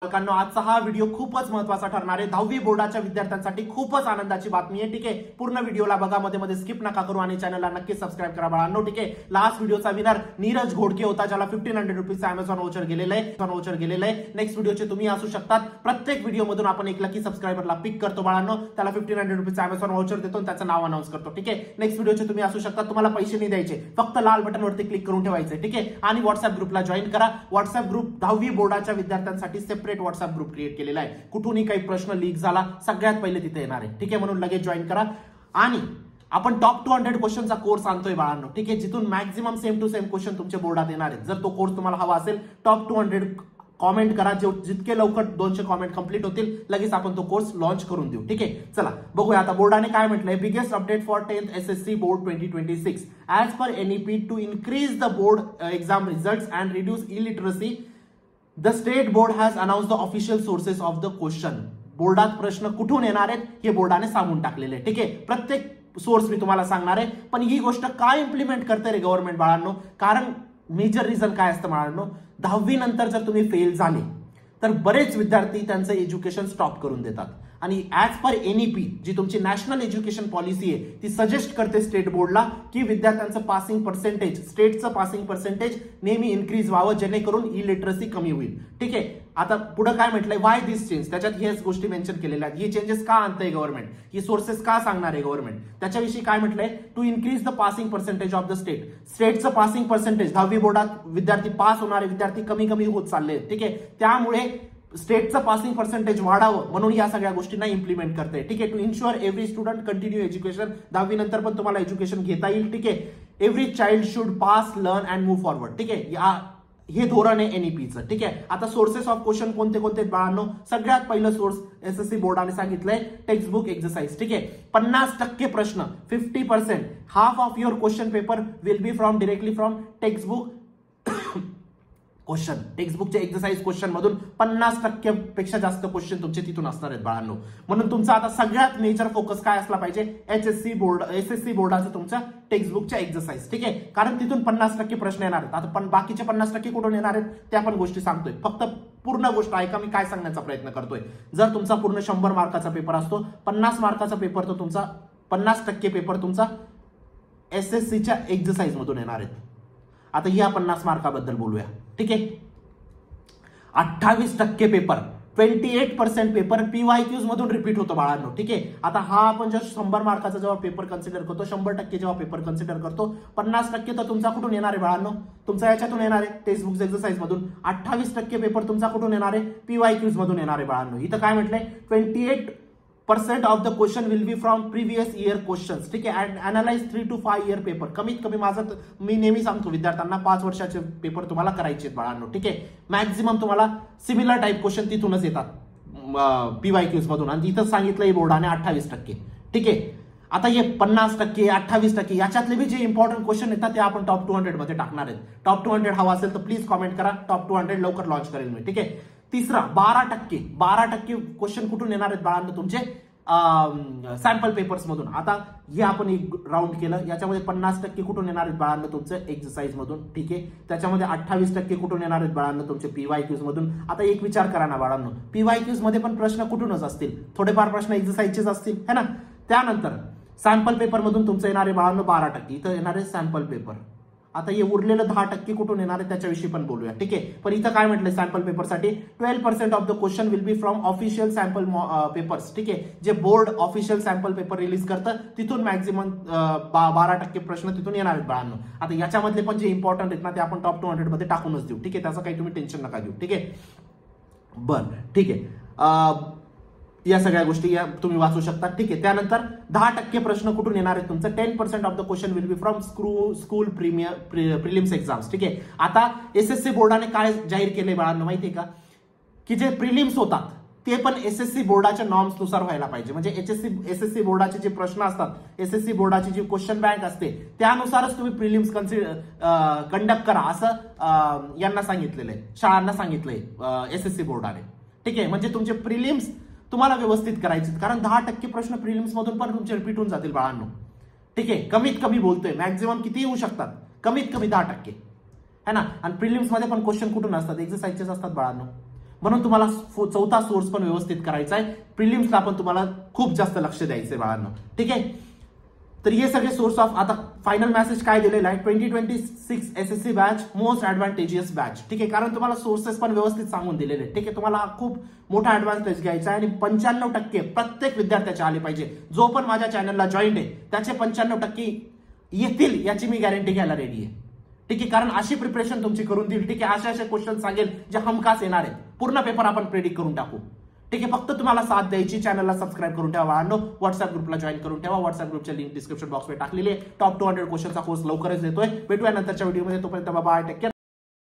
पालकांनो, आजचा हा व्हिडिओ खूपच महत्त्वाचा ठरणार आहे. 10वी बोर्डाच्या विद्यार्थ्यांसाठी खूपच आनंदाची बातमी आहे. ठीक आहे, पूर्ण व्हिडिओला बघा, मध्ये स्किप नका करू आणि चॅनलला नक्की सबस्क्राईब करा बाळांनो. ठीक आहे, लास्ट व्हिडिओचा विनर नीरज घोडके होता, ज्याला 1500 रुपीजचा अमेझॉन व्हाउचर गेलेलं आहे. नेक्स्ट व्हिडिओचे तुम्ही असू शकतात. प्रत्येक व्हिडिओ मधून आपण एक लकी सबस्क्रायबरला पिक करतो बाळांनो, त्याला 1500 रुपीजचा अमेझॉन व्हाउचर देतो आणि त्याचं नाव अनाउन्स करतो. ठीक आहे, नेक्स्ट व्हिडिओचे तुम्ही असू शकतात. तुम्हाला पैसे नाही द्यायचे, फक्त लाल बटनवरती क्लिक करून ठेवायचे. ठीक आहे, आणि व्हॉट्सअप ग्रुपला जॉईन करा. व्हॉट्सअप ग्रुप 10वी बोर्डाच्या विद्यार्थ्यांसाठी सेपरेट व्हॉट्सअप ग्रुप क्रिएट केलेला आहे. कुठूनही काही प्रश्न लीक झाला सगळ्यात पहिले तिथे येणार आहे. ठीक आहे, म्हणून लगेच जॉईन करा. आणि आपण टॉप 200 क्वेश्चनचा कोर्स आणतोय बाळांनो. ठीक आहे, जिथून maximum same to same question तुमच्या बोर्डात येणार आहेत. जर तो कोर्स तुम्हाला हवा असेल, टॉप 200 कॉमेंट करा. जितके लवकर 200 कॉमेंट कंप्लीट होतील लगेच आपण तो कोर्स लॉन्च करून देऊ. ठीक आहे, चला बघूया आता बोर्डाने काय म्हटलंय. Biggest update for 10th SSC board 2026 as per NEP to increase the board exam results and reduce illiteracy. The state board has announce the official sources of the question. बोर्डात प्रश्न कुठून येणार आहेत हे बोर्डाने सांगून टाकलेले आहे. ठीक आहे, प्रत्येक सोर्स मी तुम्हाला सांगणार आहे. पण ही गोष्ट काय इम्प्लिमेंट करते रे गव्हर्नमेंट बाळांनो, कारण मेजर रिझन काय असतं बाळांनो, 10वी नंतर जर तुम्ही फेल झाले तर बरेच विद्यार्थी त्यांचं एज्युकेशन स्टॉप करून देतात. आणि ॲज पर NEP जी तुमची नॅशनल एज्युकेशन पॉलिसी आहे ती सजेस्ट करते स्टेट बोर्डला की विद्यार्थ्यांचं पासिंग पर्सेंटेज, स्टेटचं पासिंग पर्सेंटेज नेहमी इन्क्रीज व्हावं, जेणेकरून इलिटरसी कमी होईल. ठीक आहे, आता पुढे काय म्हटलंय, वाय दिस चेंज, त्याच्यात हेच गोष्टी मेन्शन केलेल्या आहेत. ही चेंजेस का आणतंय गव्हर्नमेंट, ही सोर्सेस का सांगणार आहे गव्हर्नमेंट, त्याच्याविषयी काय म्हटलंय. To increase the passing percentage of the state. स्टेटचं पासिंग पर्सेंटेज 10वी बोर्डात विद्यार्थी पास होणारे विद्यार्थी कमी कमी होत चालले. ठीक आहे, त्यामुळे स्टेटचं पासिंग पर्सेंटेज वाढावं म्हणून या सगळ्या गोष्टींना इम्प्लिमेंट करते. ठीक आहे, to ensure every student continue education. 10वी नंतर पण तुम्हाला एज्युकेशन घेता येईल. ठीक आहे, every child should pass, learn and move forward. ठीक आहे, हे धोरण आहे NEPचं. ठीक आहे, आता सोर्सेस ऑफ क्वेश्चन कोणते कोणते बाळांनो. सगळ्यात पहिलं सोर्स SSC बोर्डाने सांगितलंय टेक्स्ट बुक एक्सरसाइज. ठीक आहे, 50% प्रश्न, 50%, half of your question paper will be from directly from text book question. टेक्स्टबुकच्या एक्सरसाइज क्वेश्चन मधून 50% पेक्षा जास्त क्वेश्चन तुमचे तिथून असणार आहेत बाळांनो. म्हणून तुमचा आता सगळ्यात मेजर फोकस काय असला पाहिजे, SSC बोर्डाचं तुमच्या टेक्स्टबुकच्या एक्सरसाइज. ठीक आहे, कारण तिथून 50% प्रश्न येणार आहेत. आता पण बाकीचे 50% कुठून येणार आहेत त्या पण गोष्टी सांगतोय. फक्त पूर्ण गोष्ट ऐका, मी काय सांगण्याचा प्रयत्न करतोय. जर तुमचा पूर्ण 100 मार्काचा पेपर असतो, 50 मार्काचा पेपर तो तुमचा 50% पेपर तुमचा SSCच्या एक्सरसाइज मधून येणार आहेत. आता या 50 मार्काबद्दल बोलूया. ठीक आहे, 28% पेपर, 28% पेपर PYQs मधून रिपीट होतो बाळांनो. ठीक आहे, आता हा आपण जर 100 मार्काचा जेव्हा पेपर कन्सिडर करतो, 100% जेव्हा पेपर कन्सिडर करतो, 50% तर तुमचा कुठून येणार आहे बाळांनो, तुमचा याच्यातून येणार आहे टेक्स्टबुक एक्सरसाइज मधून. 28% पेपर तुमचा कुठून येणार आहे, PYQs मधून येणार आहे बाळांनो. इथं काय म्हटलंय, 28% of the question will be from previous year questions. ठीक आहे, and analyse 3 to 5 year paper. कमीत कमी मी नेहमी सांगतो विद्यार्थ्यांना 5 वर्षाचे पेपर तुम्हाला करायचे आहेत बाळांनो. ठीक आहे, मॅक्झिमम तुम्हाला सिमिलर टाईप क्वेश्चन तिथूनच येतात PYQs मधून, आणि तिथं सांगितलंय बोर्डाने 28%. ठीक आहे, आता हे 50%, 28% याच्यातले बी जे इम्पॉर्टंट क्वेश्चन येतात ते आपण टॉप 200 मध्ये टाकणार आहेत. टॉप 200 हवा असेल तर प्लीज कॉमेंट करा, टॉप 200 लवकर लॉन्च करेल मी. ठीक आहे, तिसरा 12% क्वेश्चन कुठून येणार आहेत बाळांनो, तुमचे सॅम्पल पेपर्स मधून. आता हे आपण एक राऊंड केलं, याच्यामध्ये 50% कुठून येणार आहेत बाळांनो, तुमचं एक्सरसाइज मधून. ठीक आहे, त्याच्यामध्ये 28% कुठून येणार आहेत बाळांनो, तुमचे PYQs मधून. आता एक विचार करा ना बाळांनो, PYQs मध्ये पण प्रश्न कुठूनच असतील, थोडेफार प्रश्न एक्सरसाइजचेच असतील है ना. त्यानंतर सॅम्पल पेपर मधून तुमचं येणार आहे बाळांनो 12%. इथं येणार आहे सॅम्पल पेपर. आता हे उरलेलं 10% कुठून येणार आहे त्याच्याविषयी पण बोलूया. ठीक आहे, पण इथं काय म्हटलंय सॅम्पल पेपरसाठी, 12% of the question will be from official sample papers. ठीक आहे, जे board official sample paper release करतं तिथून मॅक्झिमम 12% प्रश्न तिथून येणार आहेत बाळांनो. आता याच्यामधले पण जे इम्पॉर्टंट आहेत ना ते आपण टॉप 200 मध्ये टाकूनच देऊ. ठीक आहे, त्याचं काही तुम्ही टेन्शन नका घेऊ. ठीक आहे, बरं ठीक आहे, या सगळ्या गोष्टी या तुम्ही वाचू शकता. ठीक आहे, त्यानंतर 10% प्रश्न कुठून येणार आहेत तुमचं, 10% of the question will be from school prelims exams. ठीक आहे, आता SSC बोर्डाने काय जाहीर केलंय बाळांनो माहितीये का, की जे प्रिलिम्स होतात ते पण SSC बोर्डाच्या नॉर्म्स नुसार व्हायला पाहिजे. म्हणजे SSC बोर्डाचे जे प्रश्न असतात, SSC बोर्डाची जी क्वेश्चन बँक असते त्यानुसारच तुम्ही प्रिलिम्स कंडक्ट करा, असं यांना सांगितलेलं आहे, शाळांना सांगितलंय SSC बोर्डाने. ठीक आहे, म्हणजे तुमचे प्रिलिम्स तुम्हाला व्यवस्थित करायचे, कारण 10% प्रश्न प्रिलिम्स मधून पण तुमचे रिपीट होऊन जातील बाळांनो. ठीक आहे, कमीत कमी बोलतोय, मॅक्झिमम किती येऊ शकतात, कमीत कमी 10% है ना. आणि प्रिलिम्स मध्ये पण क्वेश्चन कुठून असतात, एक्सरसाइजचेच असतात बाळांनो. म्हणून तुम्हाला चौथा सोर्स पण व्यवस्थित करायचा आहे. प्रिलिम्सला पण तुम्हाला खूप जास्त लक्ष द्यायचंय बाळांनो. ठीक आहे, तर हे सगळे सोर्स ऑफ. आता फायनल मेसेज काय दिलेला आहे, 2026 SSC बॅच मोस्ट ऍडव्हान्टेजियस बॅच. ठीक आहे, कारण तुम्हाला सोर्सेस पण व्यवस्थित सांगून दिलेले. ठीक आहे, तुम्हाला खूप मोठा ऍडव्हान्टेज घ्यायचा आहे आणि 95% प्रत्येक विद्यार्थ्याचे आले पाहिजे. जो पण माझ्या चॅनलला जॉईंट आहे त्याचे 95% येतील याची मी गॅरंटी घ्यायला रेडी आहे. ठीक आहे, कारण अशी प्रिपरेशन तुमची करून देईल. ठीक आहे, असे क्वेश्चन सांगेल जे हमखास येणार आहेत. पूर्ण पेपर आपण प्रेडिक्ट करून टाकू. ठीक आहे, फक्त तुम्हाला साथ द्यायची. चॅनलला सबस्क्राईब करून ठेवा बाळांनो. व्हॉट्सअप ग्रुपला जॉईन करून ठेवा. व्हॉट्सअप ग्रुपच्या लिंक डिस्क्रिप्शन बॉक्समध्ये टाकलेली आहे. टॉप 200 क्वेश्चनचा कोर्स लवकरच देतोय. भेटूया नंतरच्या व्हिडिओमध्ये. तोपर्यंत बाय, टेक केअर.